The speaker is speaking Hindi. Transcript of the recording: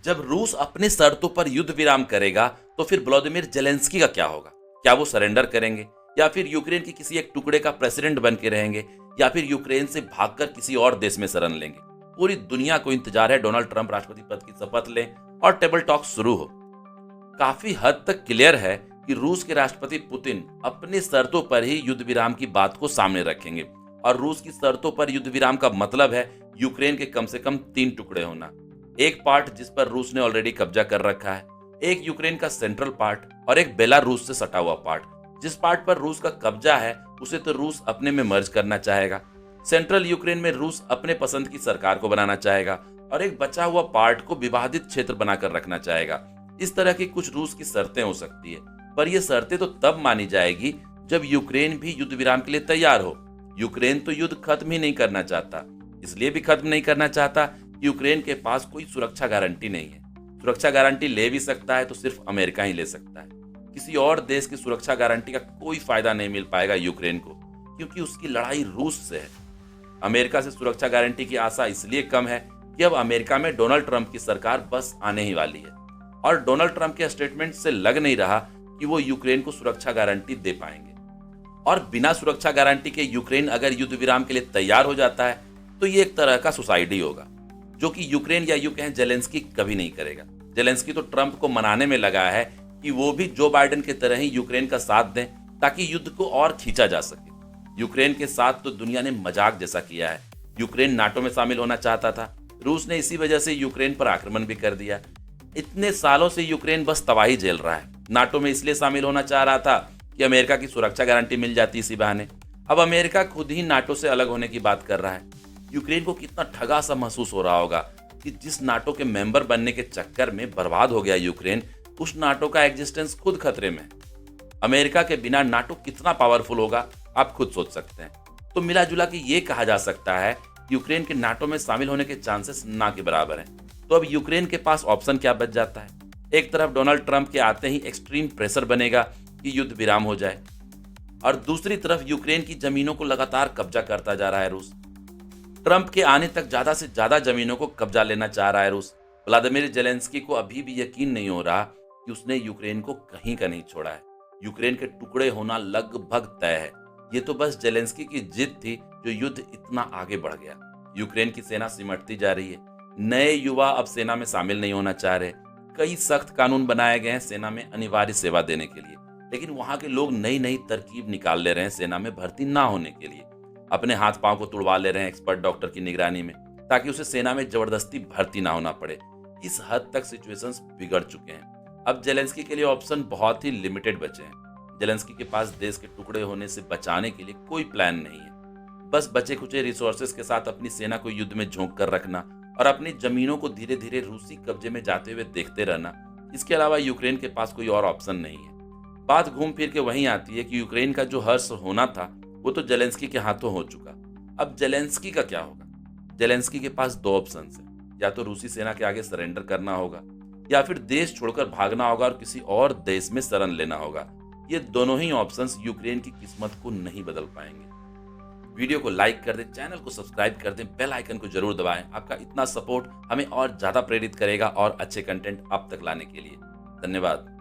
जब रूस अपनी शर्तों पर युद्ध विराम करेगा तो फिर व्लादिमीर जेलेंस्की का क्या होगा? क्या वो सरेंडर करेंगे या फिर यूक्रेन के किसी एक टुकड़े का प्रेसिडेंट बन के रहेंगे या फिर यूक्रेन से भागकर किसी और देश में शरण लेंगे? पूरी दुनिया को इंतजार है डोनाल्ड ट्रंप राष्ट्रपति पद की शपथ लें और टेबल टॉक शुरू हो। काफी हद तक क्लियर है कि रूस के राष्ट्रपति पुतिन अपनी शर्तों पर ही युद्ध विराम की बात को सामने रखेंगे और रूस की शर्तों पर युद्ध विराम का मतलब है यूक्रेन के कम से कम 3 टुकड़े होना। एक पार्ट जिस पर रूस ने ऑलरेडी कब्जा कर रखा है, एक यूक्रेन का सेंट्रल पार्ट और एक बेलारूस से सटा हुआ पार्ट। जिस पार्ट पर रूस का कब्जा है उसे तो रूस अपने में मर्ज करना चाहेगा, सेंट्रल यूक्रेन में रूस अपने पसंद की सरकार को बनाना चाहेगा और एक बचा हुआ पार्ट को विवादित क्षेत्र बनाकर रखना चाहेगा। इस तरह की कुछ रूस की शर्तें हो सकती है, पर ये शर्तें तो तब मानी जाएगी जब यूक्रेन भी युद्ध विराम के लिए तैयार हो। यूक्रेन तो युद्ध खत्म ही नहीं करना चाहता, इसलिए भी खत्म नहीं करना चाहता कि यूक्रेन के पास कोई सुरक्षा गारंटी नहीं है। सुरक्षा गारंटी ले भी सकता है तो सिर्फ अमेरिका ही ले सकता है। किसी और देश की सुरक्षा गारंटी का कोई फायदा नहीं मिल पाएगा यूक्रेन को, क्योंकि उसकी लड़ाई रूस से है। अमेरिका से सुरक्षा गारंटी की आशा इसलिए कम है कि अब अमेरिका में डोनाल्ड ट्रंप की सरकार बस आने ही वाली है और डोनाल्ड ट्रंप के स्टेटमेंट से लग नहीं रहा कि वो यूक्रेन को सुरक्षा गारंटी दे पाएंगे। और बिना सुरक्षा गारंटी के यूक्रेन अगर युद्ध विराम के लिए तैयार हो जाता है तो ये एक तरह का सुसाइड ही होगा, जो कि यूक्रेन या यूं कहें जेलेंस्की कभी नहीं करेगा। जेलेंस्की तो ट्रंप को मनाने में लगा है कि वो भी जो बाइडेन की तरह ही यूक्रेन का साथ दें ताकि युद्ध को और खींचा जा सके। यूक्रेन के साथ तो दुनिया ने मजाक जैसा किया है। यूक्रेन नाटो में शामिल होना चाहता था, रूस ने इसी वजह से यूक्रेन पर आक्रमण भी कर दिया। इतने सालों से यूक्रेन बस तबाही झेल रहा है। नाटो में इसलिए शामिल होना चाह रहा था कि अमेरिका की सुरक्षा गारंटी मिल जाती इसी बहाने। अब अमेरिका खुद ही नाटो से अलग होने की बात कर रहा है। यूक्रेन को कितना ठगा सा महसूस हो रहा होगा कि जिस नाटो के मेंबर बनने के चक्कर में बर्बाद हो गया यूक्रेन, उस नाटो का एग्जिस्टेंस खुद खतरे में। अमेरिका के बिना नाटो कितना पावरफुल होगा आप खुद सोच सकते हैं। तो मिला जुला के ये कहा जा सकता है यूक्रेन के नाटो में शामिल होने के चांसेस ना के बराबर हैं। तो अब यूक्रेन के पास ऑप्शन क्या बच जाता है? एक तरफ डोनाल्ड ट्रंप के आते ही एक्सट्रीम प्रेशर बनेगा कि युद्ध विराम हो जाए और दूसरी तरफ यूक्रेन की जमीनों को लगातार कब्जा करता जा रहा है रूस। ट्रंप के आने तक ज्यादा से ज्यादा जमीनों को कब्जा लेना चाह रहा है रूस। व्लादिमीर जेलेंस्की को अभी भी यकीन नहीं हो रहा कि उसने यूक्रेन को कहीं का नहीं छोड़ा है। यूक्रेन के टुकड़े होना लगभग तय है। ये तो बस जेलेंस्की की जिद थी जो युद्ध इतना आगे बढ़ गया। यूक्रेन की सेना सिमटती जा रही है। नए युवा अब सेना में शामिल नहीं होना चाह रहे। कई सख्त कानून बनाए गए हैं सेना में अनिवार्य सेवा देने के लिए, लेकिन वहां के लोग नई नई तरकीब निकाल ले रहे हैं सेना में भर्ती ना होने के लिए। अपने हाथ पांव को तुड़वा ले रहे हैं एक्सपर्ट डॉक्टर की निगरानी में, ताकि उसे सेना में जबरदस्ती भर्ती ना होना पड़े। इस हद तक सिचुएशंस बिगड़ चुके हैं। अब जेलेंस्की के लिए ऑप्शन बहुत ही लिमिटेड बचे हैं। जेलेंस्की के पास देश के टुकड़े होने से बचाने के लिए कोई प्लान नहीं है। बस बचे खुचे रिसोर्सेज के साथ अपनी सेना को युद्ध में झोंक कर रखना और अपनी जमीनों को धीरे धीरे रूसी कब्जे में जाते हुए देखते रहना। इसके अलावा यूक्रेन के पास कोई और ऑप्शन नहीं है। बात घूम फिर के वहीं आती है कि यूक्रेन का जो हर्ष होना था वो तो जेलेंस्की के हाथों हो चुका। अब जेलेंस्की का क्या होगा? जेलेंस्की के पास 2 ऑप्शन है। या तो रूसी सेना के आगे सरेंडर करना होगा या फिर देश छोड़कर भागना होगा और किसी और देश में शरण लेना होगा। ये दोनों ही ऑप्शंस यूक्रेन की किस्मत को नहीं बदल पाएंगे। वीडियो को लाइक कर दें, चैनल को सब्सक्राइब कर दें, बेल आइकन को जरूर दबाएं। आपका इतना सपोर्ट हमें और ज्यादा प्रेरित करेगा और अच्छे कंटेंट आप तक लाने के लिए। धन्यवाद।